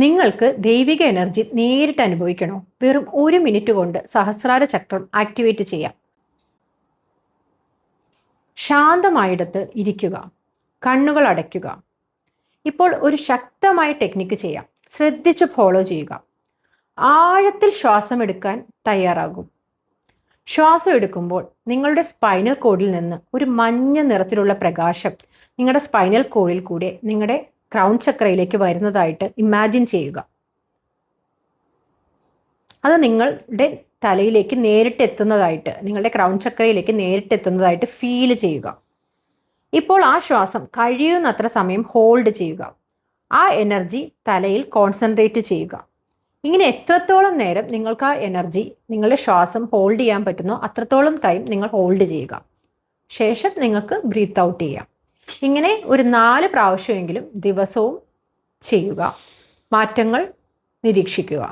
നിങ്ങൾക്ക് ദൈവിക എനർജി നേരിട്ട് അനുഭവിക്കണോ? വെറും 1 മിനിറ്റ് കൊണ്ട് സഹസ്രാര ചക്രം ആക്ടിവേറ്റ് ചെയ്യാം. ശാന്തമായിടത്ത് ഇരിക്കുക, കണ്ണുകൾ അടയ്ക്കുക. ഇപ്പോൾ ഒരു ശക്തമായ ടെക്നിക്ക് ചെയ്യാം. ശ്രദ്ധിച്ച് ഫോളോ ചെയ്യുക. ആഴത്തിൽ ശ്വാസം എടുക്കാൻ തയ്യാറാകും. ശ്വാസം എടുക്കുമ്പോൾ നിങ്ങളുടെ സ്പൈനൽ കോഡിൽ നിന്ന് ഒരു മഞ്ഞ നിറത്തിലുള്ള പ്രകാശം നിങ്ങളുടെ സ്പൈനൽ കോഡിൽ കൂടെ നിങ്ങളുടെ ക്രൗൺ ചക്രയിലേക്ക് വരുന്നതായിട്ട് ഇമാജിൻ ചെയ്യുക. അത് നിങ്ങളുടെ തലയിലേക്ക് നേരിട്ട് എത്തുന്നതായിട്ട്, നിങ്ങളുടെ ക്രൗൺ ചക്രയിലേക്ക് നേരിട്ട് എത്തുന്നതായിട്ട് ഫീൽ ചെയ്യുക. ഇപ്പോൾ ആ ശ്വാസം കഴിയുന്നത്ര സമയം ഹോൾഡ് ചെയ്യുക. ആ എനർജി തലയിൽ കോൺസെൻട്രേറ്റ് ചെയ്യുക. ഇങ്ങനെ എത്രത്തോളം നേരം നിങ്ങൾക്ക് ആ എനർജി, നിങ്ങളുടെ ശ്വാസം ഹോൾഡ് ചെയ്യാൻ പറ്റുന്നോ അത്രത്തോളം ടൈം നിങ്ങൾ ഹോൾഡ് ചെയ്യുക. ശേഷം നിങ്ങൾക്ക് ബ്രീത്ത് ഔട്ട് ചെയ്യാം. ഇങ്ങനെ ഒരു 4 പ്രാവശ്യമെങ്കിലും ദിവസവും ചെയ്യുക. മാറ്റങ്ങൾ നിരീക്ഷിക്കുക.